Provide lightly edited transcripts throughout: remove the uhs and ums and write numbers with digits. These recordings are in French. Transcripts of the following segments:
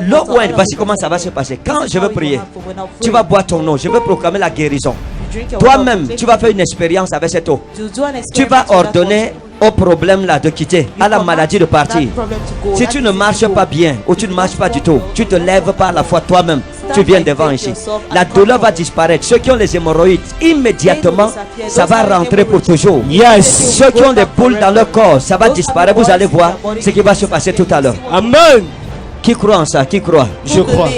L'eau oil, voici comment ça va se passer. Quand je veux prier, tu vas boire ton eau. Je veux proclamer la guérison. Toi-même, tu vas faire une expérience avec cette eau. Tu vas ordonner au problème là de quitter, à la maladie de partir. Si tu ne marches pas bien ou tu ne marches pas du tout, tu te lèves par la foi toi-même. Tu viens devant ici. La douleur va disparaître. Ceux qui ont les hémorroïdes, immédiatement, ça va rentrer pour toujours. Yes. Ceux qui ont des boules dans leur corps, ça va disparaître. Vous allez voir ce qui va se passer tout à l'heure. Amen. Qui croit en ça? Qui croit? Je crois.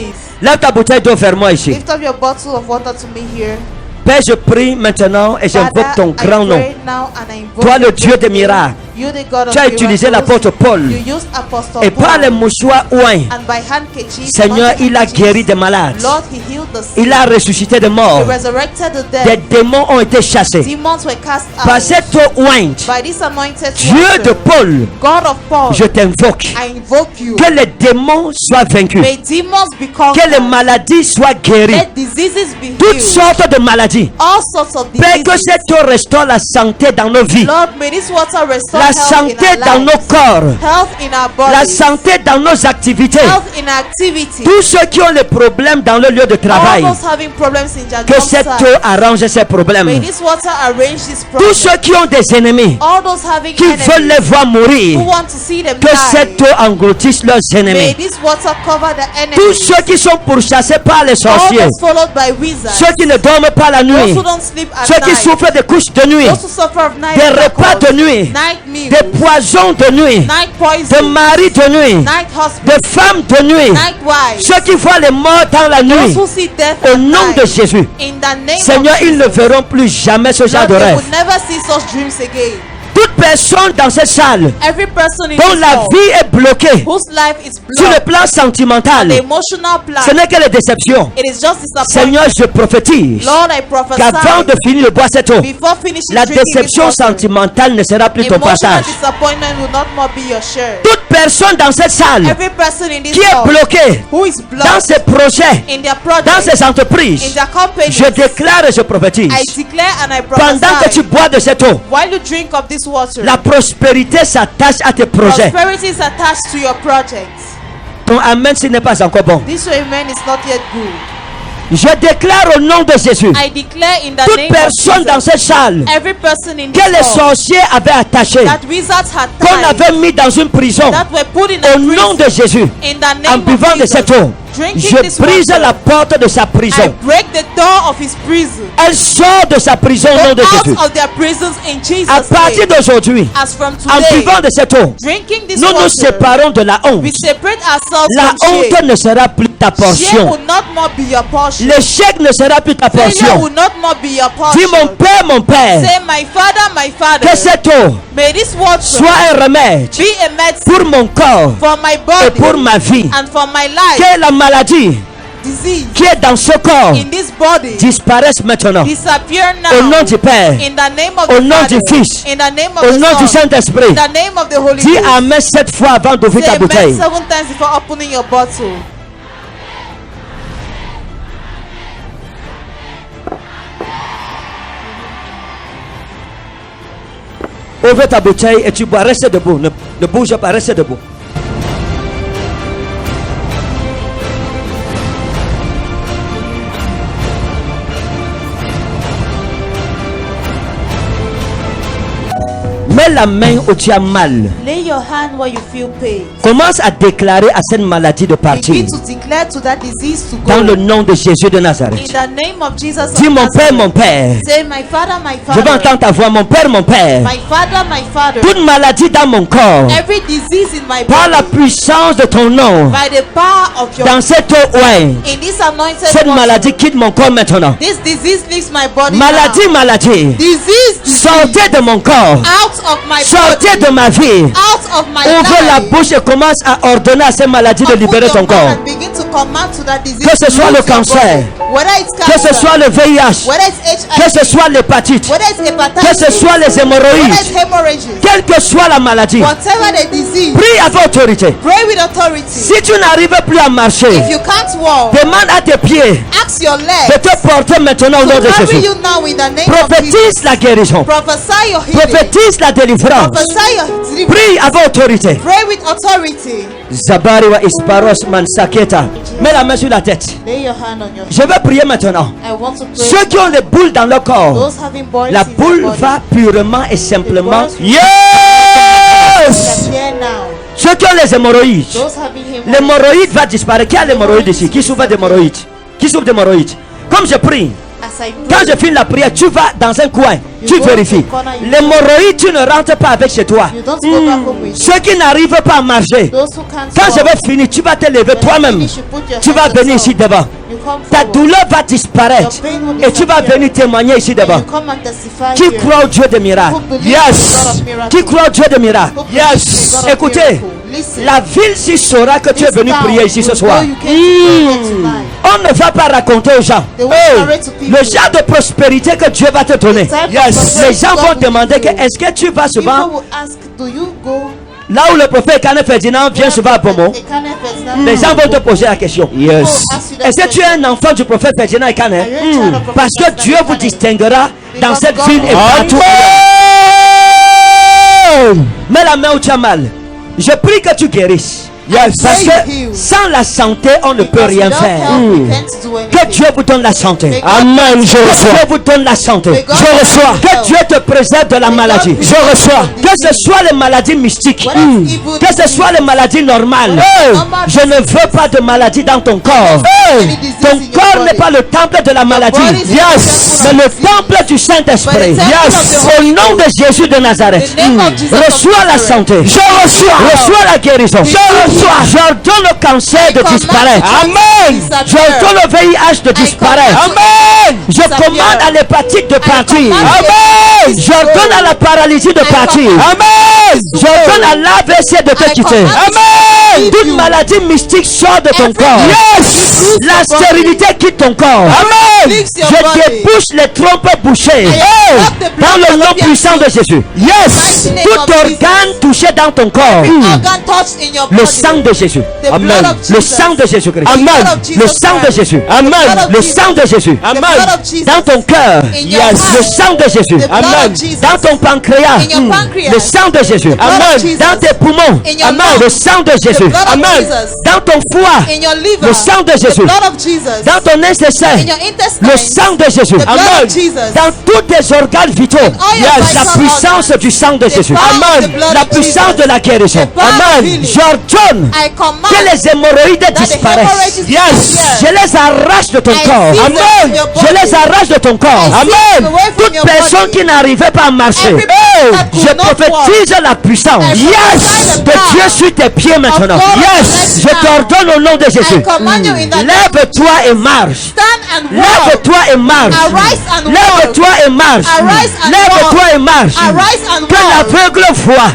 Lève ta bouteille d'eau vers moi ici. Lift up your bottle of water to me here. Père, je prie maintenant et j'invoque ton Father, grand I nom. pray now and I invoke Toi, le your Dieu des name. miracles. You the God of Tu as utilisé miracles. l'apôtre Paul. You used Apostle Et par Paul. les mouchoirs ouin, And by handkerchief, Seigneur, il a handkerchiefs, guéri des malades. Lord, he healed the sick. Il a ressuscité des He morts. resurrected the Des dead. démons ont été chassés. Demons were cast Par out. cette eau ouin, By this anointed Dieu water, de Paul, God of Paul, je t'invoque. I invoke you. Que les démons soient vaincus. May demons be Que les conquered. maladies soient guéries. Let diseases be Toutes healed. sortes de maladies. All sorts of Père, que diseases. cette eau restaure la santé dans nos vies. Lord, may this water restore La health santé in our dans nos lives. corps. Health in our La bodies. santé dans nos activités. Health in activity. Tous ceux qui ont les problèmes dans le lieu de All travail, those having problems in their que job cette site. eau arrange ces May problèmes. this water arrange this Tous problem. ceux qui ont des ennemis, All those having qui veulent les enemies voir mourir, who want to see them que die. cette eau engloutisse leurs May ennemis. this water cover the Tous enemies. ceux qui sont pourchassés par les All sorciers, those followed by wizards. ceux qui ne dorment pas la Those nuit, who don't sleep at ceux qui night. souffrent de couches de nuit, Those who suffer of night des repas intercourse, de nuit, night meals, des poisons de nuit, night de poison, maris de nuit, night hospital, de femmes de nuit, night wives. ceux qui voient les morts dans la Those nuit, who see death au at nom night. de Jésus. In the name Seigneur, of ils ne Jesus. verront plus jamais ce genre Lord, de they rêve. would never see such dreams again. Toute personne dans cette salle Every person in dont this la world vie est bloquée whose life is sur le blocked, plan sentimental, the emotional plan, ce n'est que les déceptions. it is just disappointment. Seigneur, je prophétise Lord, I prophesy, qu'avant de finir de boire cette eau, before finishing la drinking this déception water, sentimentale ne sera plus ton emotional partage. disappointment will not more be your share. Toute personne dans cette salle Every person in this qui est world bloquée who is dans blocked ses projets, in their dans project, ses entreprises, in their company, je déclare et je prophétise. I declare and I Pendant que tu prophesy, bois de cette eau, while you drink of this water, la prospérité s'attache à tes projets. prosperity is attached to your projects. Ton amen, ce n'est pas encore bon. This amen is not yet good. Je déclare au nom de Jésus, I declare in the toute name personne of dans Jesus, cette salle every person in que this les world sorciers avaient attaché, that wizards had qu'on tied, avait mis dans une prison, that were put in a au nom prison, de Jésus, in the en name buvant of de Jesus, cette eau, drinking je this brise water, la porte de sa I prison. break the door of his prison. Elle sort de sa prison au nom Go de Jésus. out of their prisons in Jesus' À partir name. d'aujourd'hui, As from en today, buvant de cette eau, drinking this nous nous water, séparons de la honte. we separate ourselves La from honte shame. ne sera plus ta Shame portion. will not more be your portion. L'échec ne sera plus ta Failure portion. will not more be your Dis portion. mon Père, Say, my Father, que cette eau may this water soit un remède be a medicine pour mon corps for my et body pour ma vie. and for my life. Que la maladie Disease qui est dans ce corps in this body disparaisse maintenant. disappear Au nom now. du Père, In the name of au the nom Father, du Fils, in the name of au the nom du Son, Saint-Esprit. in the name of the Holy Dis Ghost. Amen 7 fois avant d'ouvrir Say ta amen bouteille. 7 times before opening your bottle. Ouvre ta bouteille et tu bois. Reste debout. Ne bouge pas, reste debout. Mets la main où tu as mal. Lay your hand where you feel pain. Commence à déclarer à cette maladie de partir. Begin to declare to that disease to Dans go. le nom de Jésus de In Nazareth. the name of Jesus. Dis of mon Père, Nazareth. mon Père. Say, my Father, my Je veux Father. entendre ta voix, mon Père, mon Père. My Father, my Father. Toute maladie dans mon corps, Every disease in my par la body, puissance de ton nom, by the power of your dans cette eau, ouais, in this anointed cette water, maladie quitte mon corps maintenant. this disease leaves my body Maladie, now. maladie, Disease, sortez de mon corps, out of my sortez body, de ma vie. out of my Ouvre la life. bouche et commence à ordonner à ces maladies de Open libérer your son mouth corps. and begin to command to that disease. Que ce soit le Leave your cancer. body. Whether it's Que cancer. ce soit le VIH. Whether it's HIV. Que ce soit l'hépatite. Whether it's hepatitis. Que ce soit les Whether hémorroïdes. it's hemorrhages. Quelle que soit la maladie. Whatever the disease. Prie avec autorité. Pray with authority. Si tu n'arrives plus à marcher, If you can't walk, demande à tes pieds ask your de legs te porter maintenant au nom to de carry Jésus. you now in the name of Jesus. Prophétise la guérison. Prophesy your healing. Prophétise la délivrance. Prophesy your deliverance. Prie avec autorité. Pray with authority. Zabari wa isparos mansaketa. Mets la main sur la tête. Lay your hand on your Je vais prier maintenant. I want to pray. Ceux qui ont les boules dans leur corps, Those having boils la in their boule body. va purement et simplement. Yes! Yes! Ceux qui ont les hémorroïdes, Those having hemorrhoids. l'hémorroïde va disparaître. Qui a l'hémorroïde ici? Qui souffre d'hémorroïdes? Qui souffre d'hémorroïdes? Comme je prie, As I quand pray, je finis la prière, tu vas dans un coin, tu vérifies. L'hémorroïde, tu ne rentres pas avec chez toi. you don't go back home with Ceux qui n'arrivent pas à marcher, those who can't quand je walk. vais finir, tu vas te lever When I toi-même. finish, you put your Tu vas hands venir on ici top. devant. You come Ta forward. douleur va disparaître. Your pain will Et tu vas disappear. venir témoigner ici And devant. you come and testify Qui here. croit au Dieu des miracles? Who believes in the God of miracles? Qui croit au Dieu des miracles? Who believes in the God of Écoutez, miracles? Listen. la ville si saura que tu es This venu town prier ici ce will soir. know you came to pray tonight. On ne va pas raconter aux gens. They won't narrate to people. Le genre de prospérité que Dieu va te donner. The type of Les prosperity gens God vont will demander give que you. est-ce que tu vas souvent People will ask, do you go? là où le prophète Kane Ferdinand vient souvent à Pomo. Les gens vont te poser la question. Yes. Est-ce que tu es un enfant du prophète Ferdinand et Kane? Parce que Dieu vous distinguera dans cette ville et partout. Mets la main où tu as mal. Je prie que tu guérisses. Parce que sans la santé, on ne peut rien faire. Que Dieu vous donne la santé. Amen, je reçois. Que Dieu vous donne la santé. Je reçois. Que Dieu te préserve de la maladie. Je reçois. Que ce soit les maladies mystiques. Que ce soit les maladies normales. Je ne veux pas de maladie dans ton corps. Ton corps n'est pas le temple de la maladie. Mais le temple du Saint-Esprit. Au nom de Jésus de Nazareth. Reçois la santé. Je reçois. Reçois la guérison. Je reçois. J'ordonne le cancer de disparaître. Amen. J'ordonne le VIH de disparaître. Amen. Je commande à l'hépatite de partir. Amen. J'ordonne à la paralysie de partir. Amen. J'ordonne à l'AVC de te quitter. Amen. Toute maladie mystique sort de ton corps. Yes. La stérilité quitte ton corps. Amen. Je débouche les trompes bouchées. Dans le nom puissant de Jésus. Yes. Tout organe touché dans ton corps. Le sang de Jésus. Amen. Le sang de Jésus-Christ. Amen. Le sang de Jésus. Amen. Le sang de Jésus. Amen. Dans ton cœur. Yes. Le sang de Jésus. Amen. Dans ton pancréas. Le sang de Jésus. Amen. Dans tes poumons. Amen. Le sang de Jésus. Amen. Dans ton foie. Le sang de Jésus. Dans ton intestin. Le sang de Jésus. Amen. Dans tous tes organes vitaux. Yes. La puissance du sang de Jésus. Amen. La puissance de la guérison. Amen. J'ordonne que les hémorroïdes disparaissent. Yes. Je les arrache de ton corps. Amen. Je les arrache de ton corps. Amen. Toute personne qui n'arrivait pas à marcher. Je prophétise la puissance. Yes. De Dieu sur tes pieds maintenant. Yes. Je t'ordonne au nom de Jésus. Lève-toi et marche. Lève-toi et marche. Lève-toi et marche. Lève-toi et marche. Que l'aveugle voit.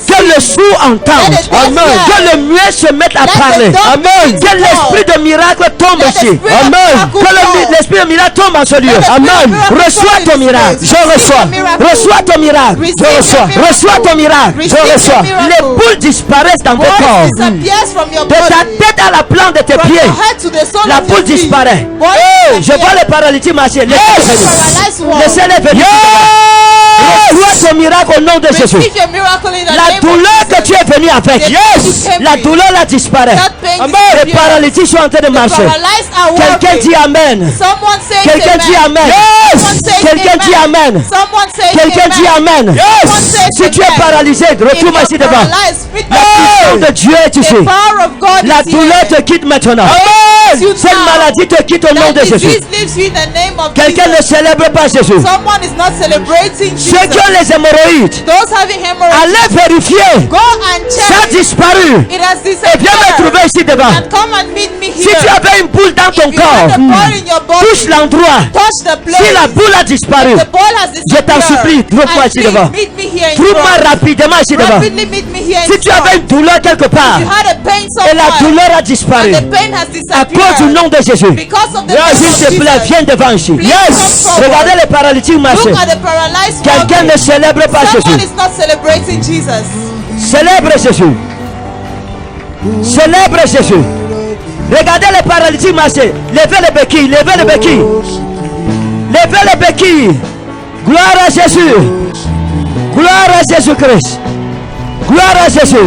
Que le sourd entende. Amen. Que le muet se mette à parler. Amen. Que l'esprit de miracle tombe ici. Amen. Que l'esprit de miracle tombe en ce lieu. Amen. Reçois ton miracle. Je reçois. Reçois ton miracle. Je reçois. Reçois ton miracle. Je reçois. Les boules disparaissent dans ton corps. De ta tête à la plante de tes pieds. La boule disparaît. Je vois les paralytiques marcher. Laissez-les venir. Reçois ton miracle au nom de Jésus. La douleur que tu es venu avec. La douleur là disparaît. Les paralytiques sont en train de marcher. Quelqu'un dit Amen. Quelqu'un dit Amen. Quelqu'un dit Amen. Quelqu'un dit Amen. Si tu es paralysé, retourne ici devant. La puissance de Dieu est ici. La douleur te quitte maintenant. you Cette now. maladie te quitte au nom That de Jésus. disease leaves you in the name of Quelqu'un ne Jesus. célèbre pas Jésus. Someone is not celebrating Ceux qui Jesus. ont les hémorroïdes, Those having hemorrhoids, allez vérifier. go and Ça a check. disparu. It has Et viens me disappeared. trouver ici devant. And come and meet me Si here. tu avais une boule dans ton If you have corps, a ball in your touche body, l'endroit. touch the place. Si la boule a disparu, The ball has je t'en supplie, disappeared. trouve-moi And ici please devant. meet me here in Trouve-moi front. rapidement ici devant. Rapidly meet me here in Si tu avais front. une douleur quelque part You had a pain et la somewhere, douleur a disparu and the pain has à cause du disappeared nom de Jésus, because of the s'il name te of plaît, Jesus. viens devant ici. Please come forward. Regardez les paralytiques marcher. Look at the paralyzed Quelqu'un ne walking. célèbre pas Someone Jésus. is not celebrating Jesus. Célèbre Jésus. Célèbre Jésus. Regardez les paralytiques marcher. Levez les béquilles, levez les béquilles. Levez les béquilles. Gloire à Jésus. Gloire à Jésus-Christ. Gloire à Jésus.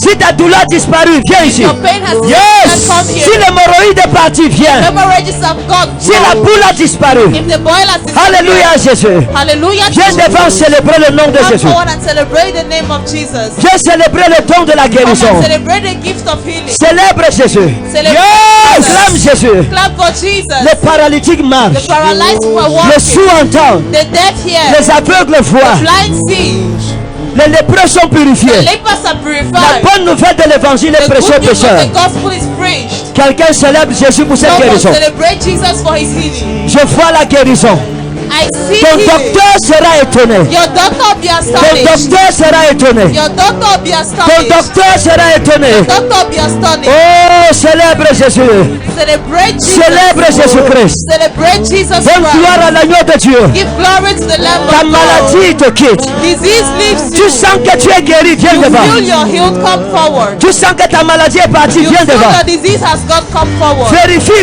Si ta douleur a disparu, viens ici. Your pain has Yes. disappeared, come Si here. l'hémorroïde est parti, viens. Hemorrhages have gone. Si la boule a disparu, If the boil has disappeared, alléluia Jésus. hallelujah. Viens devant célébrer le nom de Come Jésus. forward and celebrate the name of Jesus. Viens célébrer le don de la Come guérison. and celebrate the gift of healing. Célèbre Jésus. Celebrate Yes. Jesus. Acclame Jésus. Clap for Jesus. Les paralytiques The marchent. paralyzed were Les walking. sourds entendent. The deaf hear. Les aveugles voient. Blind see. Les lépreux sont The purifiés. lepers are La purified. bonne nouvelle de l'évangile est The prêchée aux good news of pécheurs. the gospel is preached. Quelqu'un célèbre Jésus pour cette Someone guérison. celebrate Jesus for his healing. Je vois la guérison. I see Ton healing. docteur sera étonné. Your doctor will be Ton astonished. docteur sera étonné. Your doctor will be Ton astonished. docteur sera étonné. Doctor will be astonished. Oh, célèbre Jésus. Celebrate Jesus. Célèbre Jésus-Christ. Celebrate Jesus Donne Christ. gloire à l'agneau de Dieu. Give glory to the Lamb Ta of God. maladie te quitte. Disease leaves Tu you. sens que tu es guéri, viens You devant. feel you're healed, come forward. Tu sens que ta maladie est partie, You viens feel devant. the disease has gone, come forward.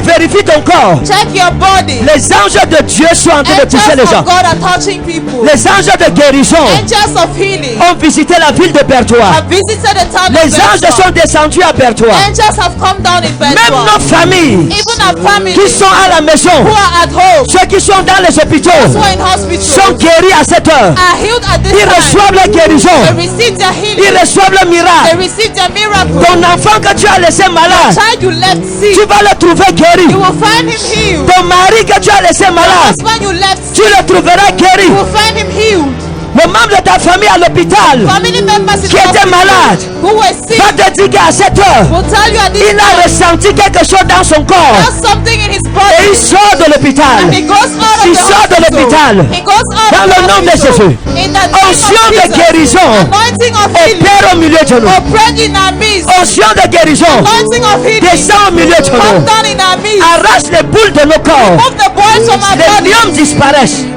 Vérifie ton corps. Check your body. Les anges de Dieu sont en train de toucher les Angels gens. of God are touching people. Les anges de guérison Angels of healing ont visité la ville de Bertois. have visited the town Les of anges Bethlehem. sont descendus à Bertois. Angels have come down in Même Bethlehem. nos familles Even our families qui sont à la maison, who are at home, ceux qui sont dans les hôpitaux, who are in hospital, sont guéris à cette heure. are healed at this Ils time. reçoivent la guérison. They receive their Ils healing. reçoivent le They miracle. receive their miracle. Ton enfant que tu as laissé malade, Child you left sick, tu vas le trouver guéri. you will find him healed. Ton mari que tu as laissé malade, Husband you left tu sick, le trouveras guéri. you will find him healed. Le membre de ta famille à l'hôpital Family members in qui était hospital malade who were sick va te dire qu'à cette heure, will tell you at this il a time ressenti quelque chose dans son corps there's something in his et body. il sort de l'hôpital. And he goes out of Il the sort de hospital. l'hôpital. He goes out Dans of le the nom de hospital. Jésus. In the name Onction of de Jesus. guérison. Anointing of healing. Opère au milieu de nous. Operate in our midst. Onction de guérison. Anointing of healing. Descend au milieu de Come nous. down in our midst. Arrache les boules de nos corps. Move the boils from our Les body. myomes disparaissent.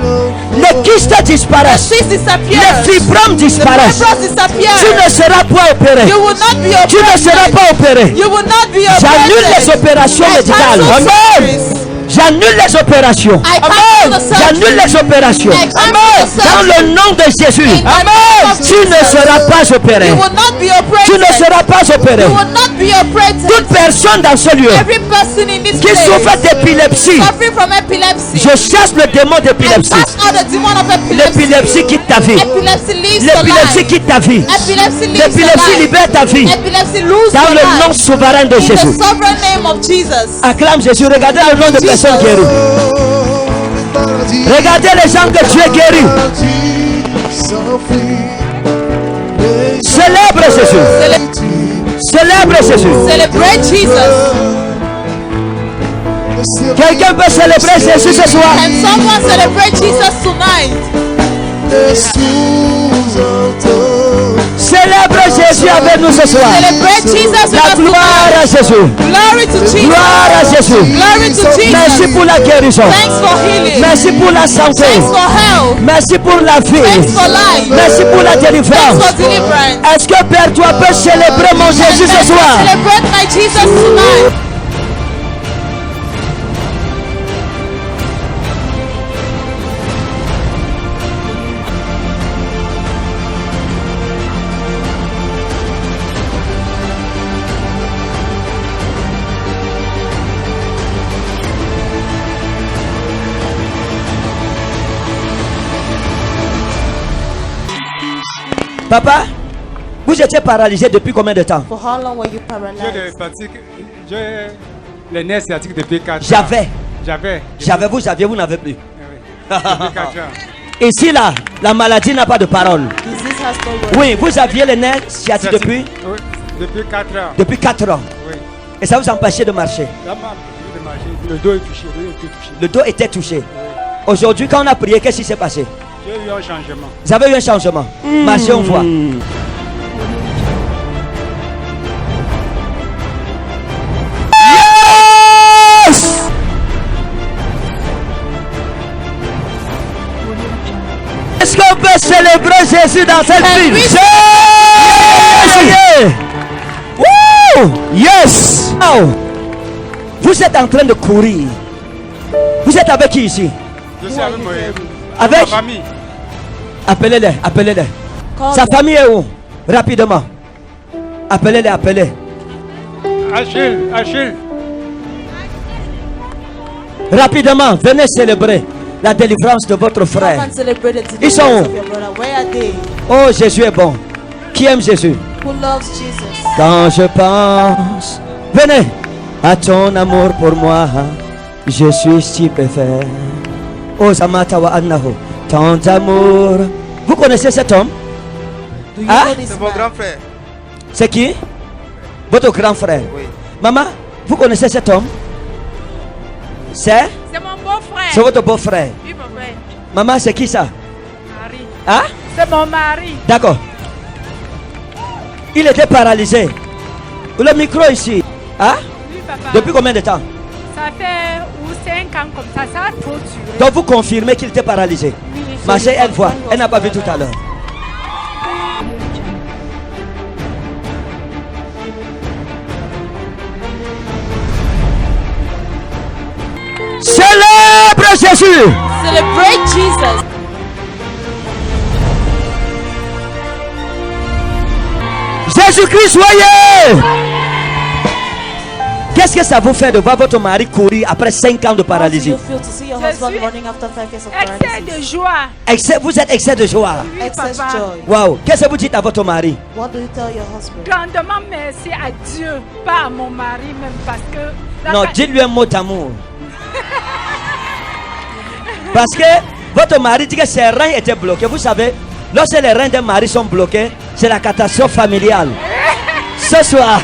Les kystes The disparaissent. cysts disappear. Les fibromes The disparaissent. fibroids disappear. Tu ne seras pas opéré. You will not be Tu ne seras operated. pas opéré. You will not be J'annule les operated. opérations I médicales. cancel Amen. surgeries. J'annule les opérations. I cancel the J'annule surgery. les opérations. I cancel the Dans surgery. le nom de Jésus. In the name of Tu ne Jesus. seras pas opéré. You will not be operated. Tu ne seras pas opéré. You will not be operated. Toute personne dans ce lieu Every person in this qui place souffre d'épilepsie, suffering from epilepsy. je chasse le démon I d'épilepsie. cast out the demon of epilepsy. L'épilepsie quitte ta vie. Epilepsy leaves your L'épilepsie life. quitte ta vie. Epilepsy leaves your L'épilepsie life. libère ta vie. Epilepsy lose Dans your le nom life. souverain de In Jésus. the sovereign name of Jesus. Acclame Jésus. Regardez le nom de personnes guéries. Regardez les gens que Dieu guérit. Célèbre Jésus. Célèbre Jésus. Celebrate Jesus. Quelqu'un peut célébrer Jésus ce soir. Can someone celebrate Jesus tonight? Célèbre Jésus avec nous ce soir. Celebrate Jesus with La us gloire tonight. à Jésus. Glory to Jesus. Gloire à Jésus. Glory to Jesus. Merci pour la guérison. Thanks for healing. Merci pour la santé. Thanks for health. Merci pour la vie. Thanks for life. Merci pour la Thanks délivrance. for deliverance. Est-ce que Père, toi peux célébrer mon Jésus ce soir? Celebrate my Jesus tonight. Papa, Vous étiez paralysé depuis combien de temps? For how long were you J'ai les nerfs sciatiques depuis 4 ans. J'avais, vous aviez, vous n'avez plus. Oui. Depuis 4 ans. Ici, là, la maladie n'a pas de parole. Disease has no word. Oui, vous aviez les nerfs sciatiques depuis? Oui, depuis 4 ans. Depuis 4 ans. Oui. Et ça vous empêchait de marcher? Ça m'a empêché de marcher. Le dos est touché. Le dos était touché. Oui. Aujourd'hui, quand on a prié, qu'est-ce qui s'est passé? J'ai eu un changement. Vous avez eu un changement. Marchez, on voit. Yes! Est-ce qu'on peut célébrer Jésus dans cette ville? Yes! Oh. Vous êtes en train de courir. Vous êtes avec qui ici? Je suis avec Avec ma famille. Appelez-les, appelez-les. Call Sa them. famille est où? Rapidement. Appelez-les, appelez. Achille. Rapidement, venez célébrer la délivrance de votre Come frère. and celebrate the Ils sont deliverance où? of your brother. Where are they? Oh, Jésus est bon. Qui aime Jésus? Who loves Jesus? Quand je pense, venez, à ton amour pour moi, je suis stupéfait. Oh, Samatawa Annaho, tant d'amour. Vous connaissez cet homme? Do you Ah? know this C'est mon man? grand frère. C'est qui? Votre grand frère. Oui. Maman, vous connaissez cet homme? C'est C'est mon beau-frère. C'est votre beau-frère. Oui, mon frère. Maman, c'est qui ça? Marie. Hein? C'est mon mari. D'accord. Il était paralysé. Le micro ici. Hein? Oui, papa. Depuis combien de temps? Ça fait 5 ans comme ça a trop duré. Donc vous confirmez qu'il était paralysé. Oui. Marchez, elle voit. Elle n'a pas vu tout à l'heure. Célèbre Jésus. Celebrate Jesus. Jésus-Christ, soyez. Qu'est-ce que ça vous fait de voir votre mari courir après 5 ans de How do paralysie? you feel to see your Je husband suis running after 5 years of Excès de paralysis? joie. Vous êtes excès de joie. Oui, Excess papa. joy. Waouh. Qu'est-ce que vous dites à votre mari? What do you tell your husband? Grandement merci à Dieu, pas à mon mari même parce que... la Non, ca- dites-lui un mot d'amour. Parce que votre mari dit que ses reins étaient bloqués. Vous savez, lorsque les reins d'un mari sont bloqués, c'est la catastrophe familiale. Ce soir,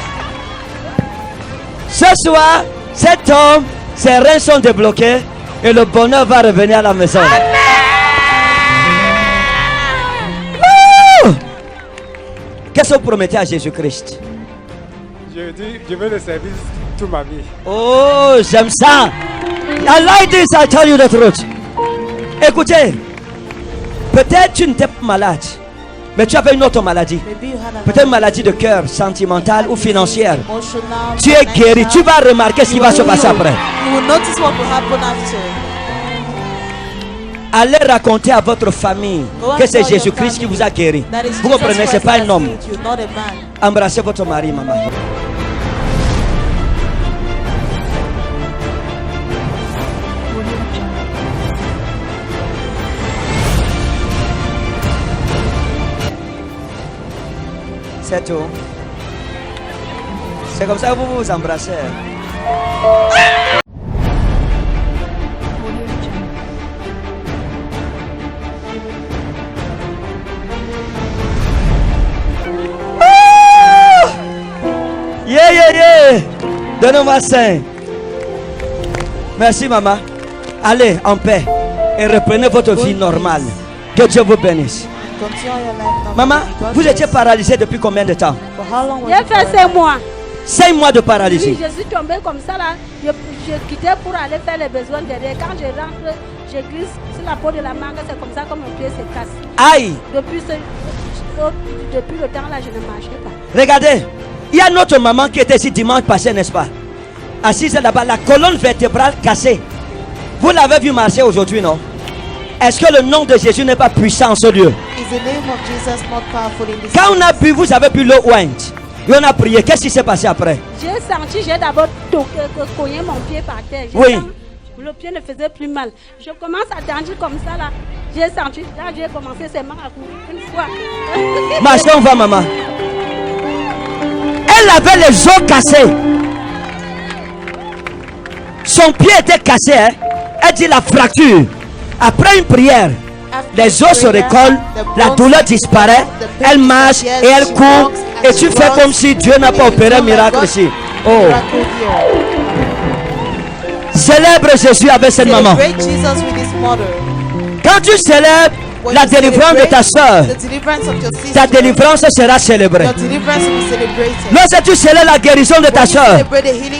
cet homme, ses reins sont débloqués et le bonheur va revenir à la maison. Wouh! Qu'est-ce que vous promettez à Jésus-Christ? Je dis, je veux le service toute ma vie. Oh, j'aime ça. I like this, I tell you the truth. Écoutez, peut-être tu n'étais pas malade, mais tu avais une autre maladie. Maybe you had a Peut-être une maladie de cœur, sentimentale ou financière. emotional. Tu es guéri, tu financial. vas remarquer ce qui va se passer après. You will notice what will happen after. Allez raconter à votre famille Go and que c'est tell your Jésus-Christ qui family vous a guéri. that is Vous Jesus comprenez, Christ c'est pas that un homme. healed you, not a man. Embrassez votre mari, maman. C'est tout. C'est comme ça que vous vous embrassez. Ah! Yeah. Donnez-moi 5. Merci, maman. Allez en paix et reprenez votre vie normale. Que Dieu vous bénisse. Continue your life now. Maman, God vous bless. étiez paralysé depuis combien de temps? For how long were J'ai you fait 5 paralyzed? mois. 5 mois de Oui, paralysie. je suis tombée comme ça là. Je quittais pour aller faire les besoins derrière. Quand je rentre, je glisse sur la peau de la mangue. C'est comme ça que mon pied se casse. Aïe, Depuis le temps là, je ne marchais pas. regardez. Il y a notre maman qui était ici dimanche passé, n'est-ce pas? Assise là-bas, la colonne vertébrale cassée. Vous l'avez vu marcher aujourd'hui, non? Est-ce que le nom de Jésus n'est pas puissant en ce lieu? Is the name of Jesus not powerful in this Quand on a place? bu, vous avez bu l'eau ointe. Et on a prié. Qu'est-ce qui s'est passé après? J'ai d'abord cogné mon pied par terre. Oui. Le pied ne faisait plus mal. Je commence à danger comme ça là. J'ai senti, là j'ai commencé seulement à courir une fois. Marchez, on va, maman. Elle avait les os cassés. Son pied était cassé. Hein? Elle dit la fracture. Après une prière, les os se recollent, la douleur disparaît, elle marche et elle court. Et tu fais comme si Dieu n'a pas opéré un miracle ici. Oh. Célèbre Jésus avec cette maman. Quand tu célèbres la délivrance de ta soeur, ta délivrance sera célébrée. Lorsque tu célèbres la guérison de ta soeur,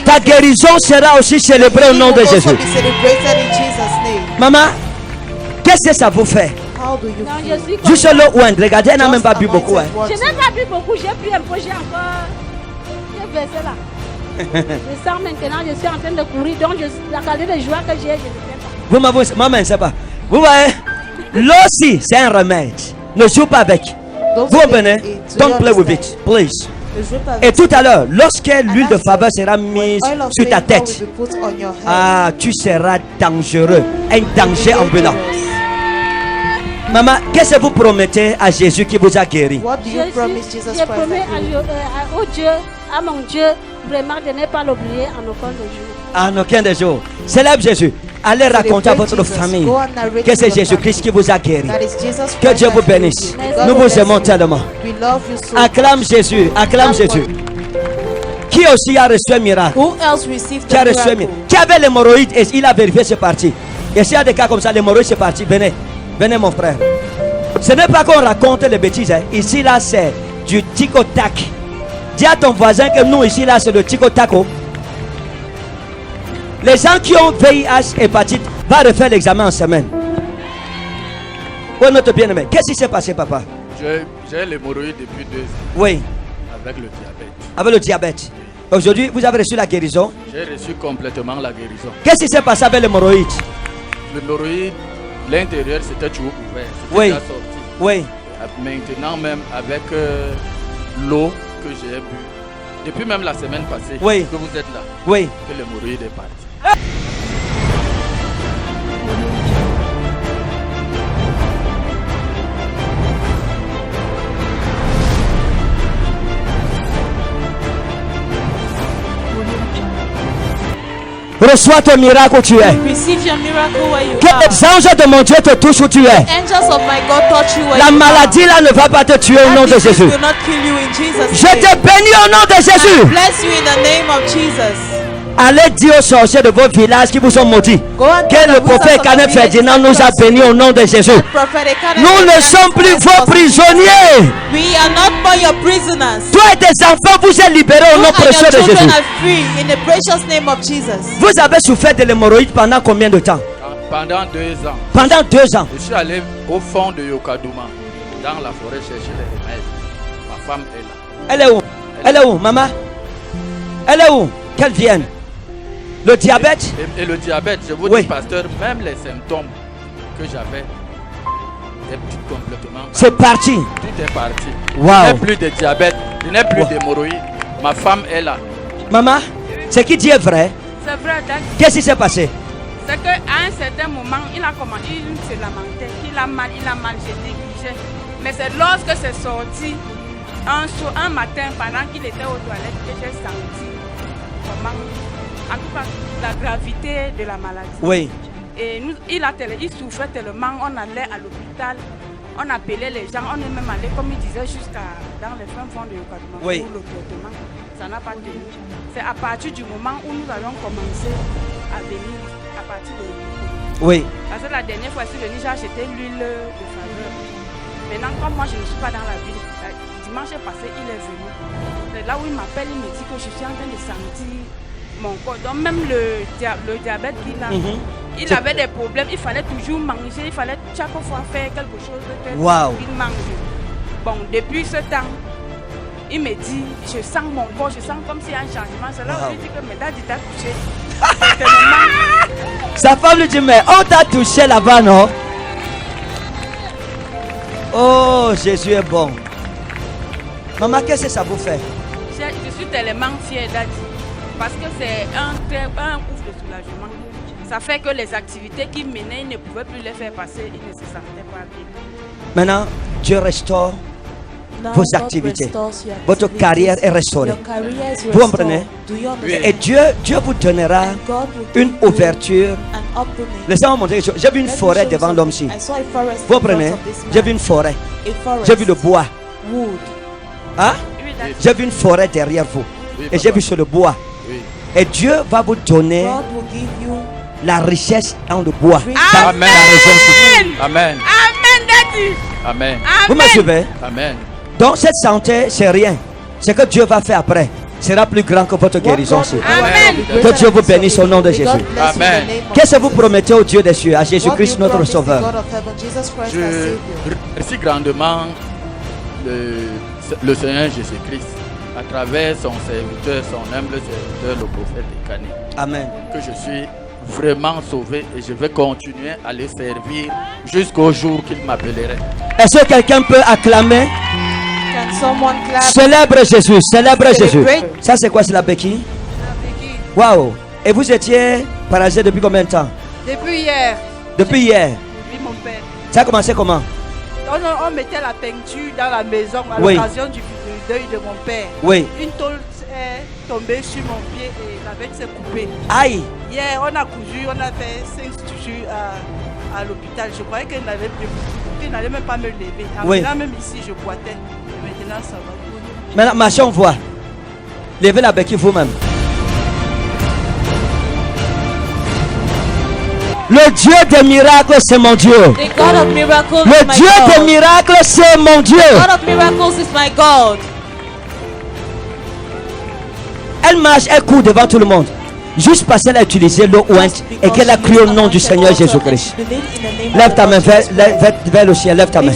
ta guérison sera aussi célébrée au nom de Jésus. Maman, qu'est-ce que ça vous fait? Juste le ouin, regardez, elle n'a même pas bu beaucoup. Hein. Je n'ai pas bu beaucoup, j'ai pris un peu, j'ai encore. J'ai versé là. Je sens maintenant, je suis en train de courir, donc la qualité de joie que j'ai, je ne sais pas. Vous m'avouez, maman, je ne sais pas. Vous voyez, l'eau aussi, c'est un remède. Ne joue pas avec. Vous venez, don't play with it, please. Et tout à l'heure, lorsque l'huile de faveur sera mise sur ta tête, ah, tu seras dangereux, un danger ambulant. Maman, qu'est-ce que vous promettez à Jésus qui vous a guéri? Je promets au Dieu, à mon Dieu, vraiment de ne pas l'oublier en aucun des jours. En aucun des jours. Célèbre Jésus. Allez raconter à votre famille que c'est Jésus-Christ qui vous a guéri. Que Dieu vous bénisse. Nous vous aimons tellement. Acclame Jésus. Acclame Jésus. Qui aussi a reçu un miracle? Qui a reçu un miracle? Qui avait l'hémorroïde et il a vérifié, c'est parti. Et s'il y a des cas comme ça, l'hémorroïde c'est parti. Venez. Venez mon frère. Ce n'est pas qu'on raconte les bêtises. Hein. Ici là c'est du tico-tac. Dis à ton voisin que nous ici là c'est le tico-taco. Les gens qui ont VIH, hépatite, va refaire l'examen en semaine. Oui, notre bien-aimé. Qu'est-ce qui s'est passé, papa? J'ai l'hémorroïde depuis 2 ans. Oui. Avec le diabète. Avec le diabète. Aujourd'hui, vous avez reçu la guérison? J'ai reçu complètement la guérison. Qu'est-ce qui s'est passé avec l'hémorroïde? L'hémorroïde, l'intérieur c'était toujours ouvert. Oui. Déjà sorti. Oui. Maintenant même avec l'eau que j'ai bu. Depuis même la semaine passée oui. que vous êtes là. Oui. Que l'hémorroïde est parti. Reçois ton miracle où tu es. Que les anges de mon Dieu te touchent où tu es. La maladie là ne va pas te tuer au nom de Jésus. Je te bénis au nom de Jésus. Allez dire aux sorciers de vos villages qui vous ont maudits que le prophète Canet Ferdinand nous a bénis au nom de Jésus. Nous ne sommes plus vos prisonniers. Toi et tes enfants, vous êtes libérés au nom précieux de Jésus. Vous avez souffert de l'hémorroïde pendant combien de temps? Pendant 2 ans. Pendant 2 ans. Je suis allé au fond de Yokadouma, dans la forêt chercher les remèdes. Ma femme est là. Elle est où? Elle est où, maman? Elle est où? Qu'elle vienne. Le diabète? Et le diabète, je vous dis, pasteur, même les symptômes que j'avais, c'est complètement. C'est parti. Tout est parti. Wow. Il n'y a plus de diabète, il n'y a plus d'hémorroïdes. Ma femme est là. Maman, ce qu'il dit est vrai. C'est vrai, qu'est-ce qui s'est passé? C'est qu'à un certain moment, il a commencé, il se lamentait, il a mal, j'ai négligé. Mais c'est lorsque c'est sorti, un matin, pendant qu'il était aux toilettes, que j'ai senti comment. En tout cas, la gravité de la maladie. Oui. Et il souffrait tellement, on allait à l'hôpital, on appelait les gens, on est même allé, comme il disait, jusqu'à dans les fins fonds de Yokadouma pour le traitement. Ça n'a pas tenu. C'est à partir du moment où nous allons commencer à venir, à partir de l'huile. Oui. Parce que la dernière fois, j'ai acheté l'huile de faveur. Maintenant, comme moi, je ne suis pas dans la ville, dimanche passé, il est venu. C'est là où il m'appelle, il me dit que je suis en train de sentir mon corps. Donc même le diabète qu'il a, il avait des problèmes, il fallait toujours manger, il fallait chaque fois faire quelque chose de qu'il mange. Bon, depuis ce temps, il me dit, je sens mon corps, je sens comme s'il y a un changement. C'est là où il dit que mes dates t'a touché. Sa femme lui dit, mais on t'a touché là-bas, non? Oh, Jésus est bon. Maman, qu'est-ce que ça vous fait? Je suis tellement fière d'Adi. Parce que c'est un ouf de soulagement. Ça fait que les activités qu'il menait, il ne pouvait plus les faire passer, il ne se sentait pas bien. Maintenant, Dieu restaure vos activités. Votre carrière est restaurée. Vous comprenez? Et Dieu vous donnera une ouverture. Laissez-moi montrer quelque chose. J'ai vu une forêt devant l'homme-ci. Vous comprenez? J'ai vu une forêt. J'ai vu le bois. Hein? J'ai vu une forêt derrière vous. Et j'ai vu sur le bois. Et Dieu va vous donner la richesse dans le bois. Dans Amen. la région. Amen. Amen, Daddy. Amen. Vous me suivez? Amen. Donc cette santé, c'est rien. Ce que Dieu va faire après sera plus grand que votre guérison. Que Dieu vous bénisse au nom de Jésus. Amen. Qu'est-ce que vous promettez au Dieu des cieux, à Jésus-Christ notre Sauveur? Je remercie grandement le Seigneur Jésus-Christ à travers son serviteur, son humble serviteur, le prophète Ekani. Amen. Que je suis vraiment sauvé et je vais continuer à le servir jusqu'au jour qu'il m'appellerait. Est-ce que quelqu'un peut acclamer? Can someone clap? Célèbre Jésus, célèbre Jésus. Celebrate. Ça c'est quoi, c'est la béquille? Waouh! Et vous étiez paralysé depuis combien de temps? Depuis hier, Depuis hier. oui, mon père. Ça a commencé comment? On mettait la peinture dans la maison à Oui. l'occasion du deuil de mon père. Oui. Une tôle est tombée sur mon pied et la veine s'est coupée. Aïe! Hier, on a cousu, on a fait 5 sutures à l'hôpital. Je croyais qu'il n'allait même pas me lever. En Oui. venant même ici, je boitais. Et maintenant, ça va. Maintenant, marchez, on voit. Levez la béquille vous-même. Le Dieu des miracles, c'est mon Dieu. The God of miracles is Le my Dieu des God. miracles, c'est mon Dieu. God of miracles is my God. Elle marche, elle court devant tout le monde. Juste parce qu'elle a utilisé l'eau ointe et qu'elle a crié au nom du Seigneur Jésus-Christ. Lève ta main vers le ciel, lève ta main.